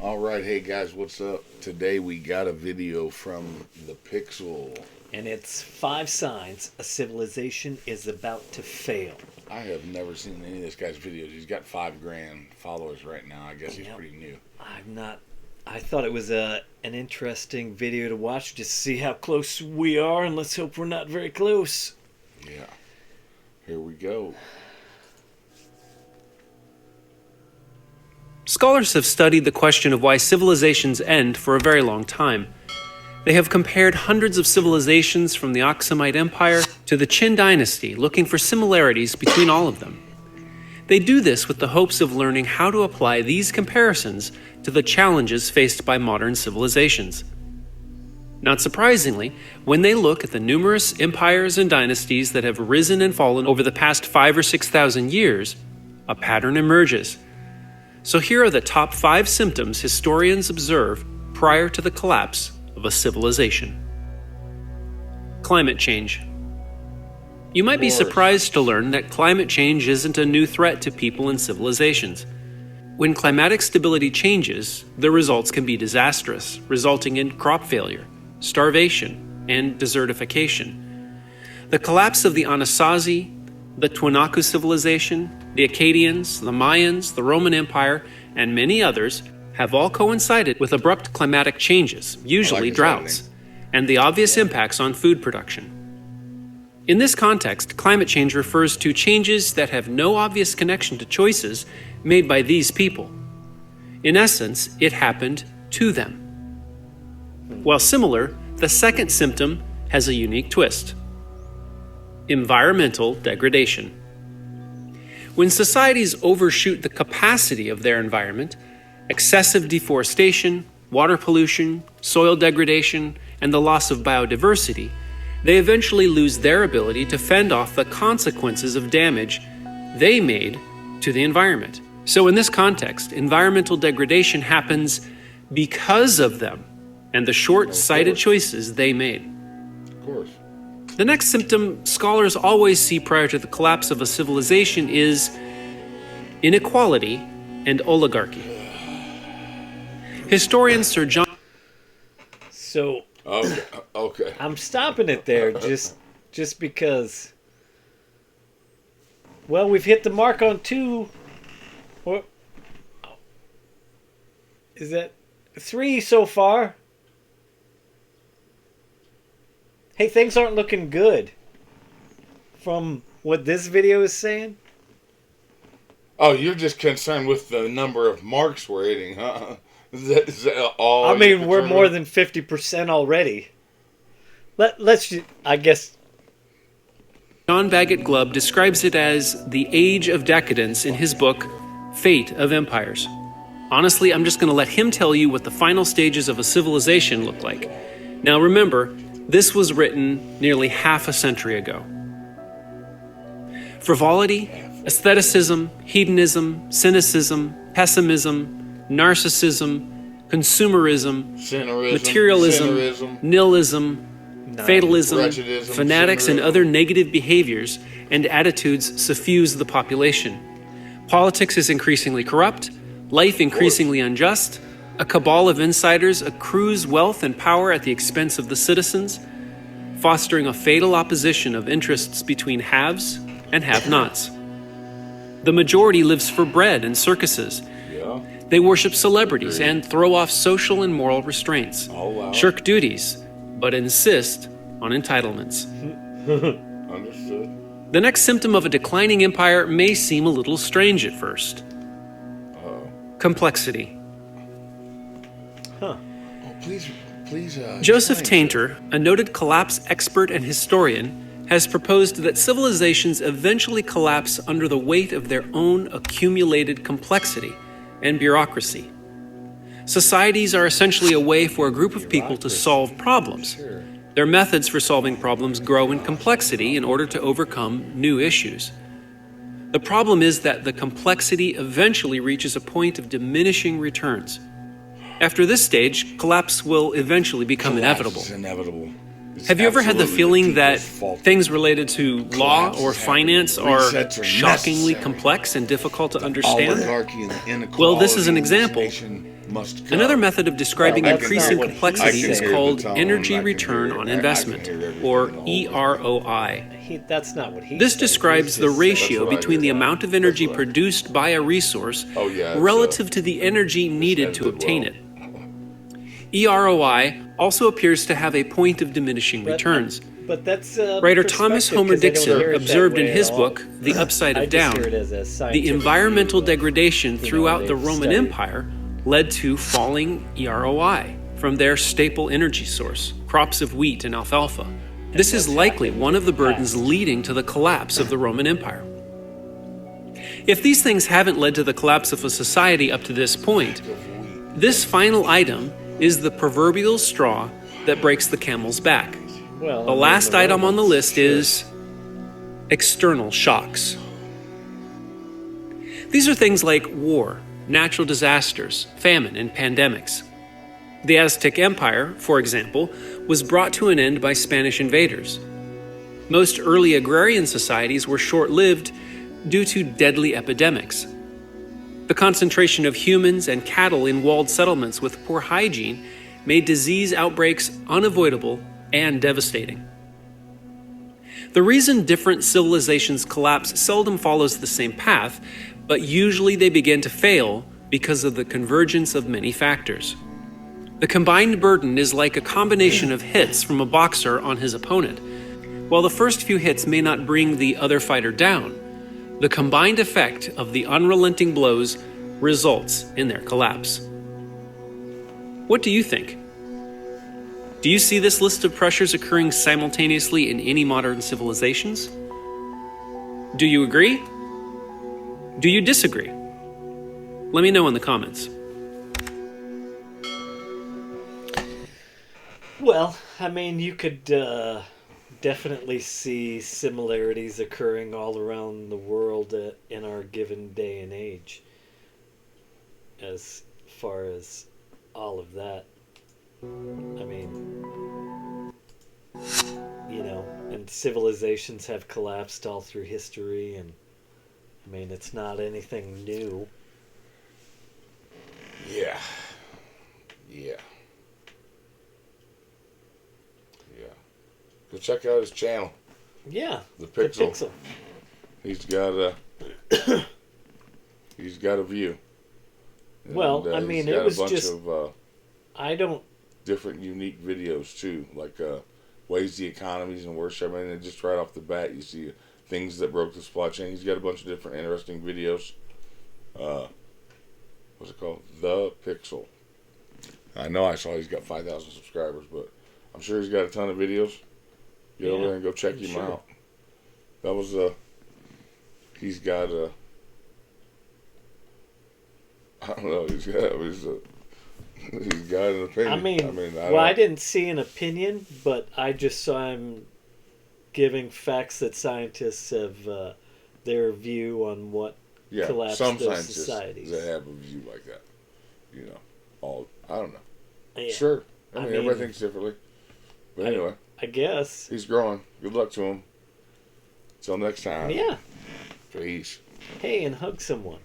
All right, hey guys, what's up? Today we got a video from the Pixel. And it's 5 signs a civilization is about to fail. I have never seen any of this guy's videos. He's got 5 grand followers right now. I guess he's pretty new. I thought it was an interesting video to watch just to see how close we are, and let's hope we're not very close. Yeah. Here we go. Scholars have studied the question of why civilizations end for a very long time. They have compared hundreds of civilizations from the Aksumite Empire to the Qin dynasty, looking for similarities between all of them. They do this with the hopes of learning how to apply these comparisons to the challenges faced by modern civilizations. Not surprisingly, when they look at the numerous empires and dynasties that have risen and fallen over the past 5,000 or 6,000 years, a pattern emerges. So here are the top 5 symptoms historians observe prior to the collapse of a civilization. Climate change. You might be surprised to learn that climate change isn't a new threat to people and civilizations. When climatic stability changes, the results can be disastrous, resulting in crop failure, starvation, and desertification. The collapse of the Anasazi, the Tiwanaku civilization, the Akkadians, the Mayans, the Roman Empire, and many others have all coincided with abrupt climatic changes, usually droughts, and the obvious impacts on food production. In this context, climate change refers to changes that have no obvious connection to choices made by these people. In essence, it happened to them. While similar, the second symptom has a unique twist. Environmental degradation. When societies overshoot the capacity of their environment, excessive deforestation, water pollution, soil degradation, and the loss of biodiversity, they eventually lose their ability to fend off the consequences of damage they made to the environment. So in this context, environmental degradation happens because of them and the short-sighted choices they made. Of course. The next symptom scholars always see prior to the collapse of a civilization is inequality and oligarchy. Historian Sir John... So, Okay. I'm stopping it there just because, well, we've hit the mark on 2, or is that 3 so far? Hey, things aren't looking good from what this video is saying. Oh, you're just concerned with the number of marks we're hitting, huh? Is that all? I mean, we're more than 50% already. Let's, I guess. John Bagot Glubb describes it as the age of decadence in his book, Fate of Empires. Honestly, I'm just going to let him tell you what the final stages of a civilization look like. Now remember, this was written nearly half a century ago. Frivolity, aestheticism, hedonism, cynicism, pessimism, narcissism, consumerism, materialism, nihilism, fatalism, fanatics, and other negative behaviors and attitudes suffuse the population. Politics is increasingly corrupt, life increasingly unjust, a cabal of insiders accrues wealth and power at the expense of the citizens, fostering a fatal opposition of interests between haves and have-nots. The majority lives for bread and circuses. They worship celebrities and throw off social and moral restraints, shirk duties, but insist on entitlements. Understood. The next symptom of a declining empire may seem a little strange at first. Complexity. Oh, please. Joseph Tainter, a noted collapse expert and historian, has proposed that civilizations eventually collapse under the weight of their own accumulated complexity and bureaucracy. Societies are essentially a way for a group of people to solve problems. Their methods for solving problems grow in complexity in order to overcome new issues. The problem is that the complexity eventually reaches a point of diminishing returns. After this stage, collapse will eventually become inevitable. Have you ever had the feeling that things related to law or finance are shockingly complex and difficult to understand? Well, this is an example. must come. Another method of describing Well, that's not increasing what complexity must come. Another method of describing Well, that's increasing not what he complexity said. is I can called hear the tone, energy I can return hear- on I can investment, hear everything or in the whole EROI. That's not what he This said. describes He's the just saying- ratio That's what I between the hear. amount of That's energy what I- produced by a resource Oh, yeah, it's, relative to the energy needed to ended obtain well. it. EROI also appears to have a point of diminishing But- returns. But that's Writer Thomas perspective, Homer 'cause I don't Dixon hear it that observed in way at his all. book, The Upside I of just hear Down, it as a the scientific environmental view of, degradation throughout the they've Roman studied. Empire led to falling EROI from their staple energy source, crops of wheat and alfalfa. This is likely one of the burdens leading to the collapse of the Roman Empire. If these things haven't led to the collapse of a society up to this point, this final item is the proverbial straw that breaks the camel's back. Well, The last item on the list is external shocks. These are things like war, natural disasters, famine, and pandemics. The Aztec Empire, for example, was brought to an end by Spanish invaders. Most early agrarian societies were short-lived due to deadly epidemics. The concentration of humans and cattle in walled settlements with poor hygiene made disease outbreaks unavoidable and devastating. The reason different civilizations collapse seldom follows the same path, but usually they begin to fail because of the convergence of many factors. The combined burden is like a combination of hits from a boxer on his opponent. While the first few hits may not bring the other fighter down, the combined effect of the unrelenting blows results in their collapse. What do you think? Do you see this list of pressures occurring simultaneously in any modern civilizations? Do you agree? Do you disagree? Let me know in the comments. Well, I mean, you could definitely see similarities occurring all around the world in our given day and age. As far as all of that, I mean, and civilizations have collapsed all through history, and I mean, it's not anything new. Yeah. Yeah. Yeah. Go check out his channel. Yeah, The the Pixel. Pixel. He's got a view. Well, I he's mean, got it was a bunch just of I don't. different unique videos too, like ways the economy's in worse. I mean, and just right off the bat, you see things that broke the supply chain. He's got a bunch of different interesting videos. What's it called? The Pixel. I know I saw he's got 5,000 subscribers, but I'm sure he's got a ton of videos. Get over Yeah, there and go check I'm him sure. out. That was he's got I don't know. He's got an opinion. I mean, I didn't see an opinion, but I just saw him giving facts that scientists have their view on what collapsed some those scientists societies. that have a view like that. I don't know. Yeah, Sure. I I mean, mean, everybody thinks differently. But anyway, I guess. he's growing. Good luck to him. Till next time. Yeah. Peace. Hey, and hug someone.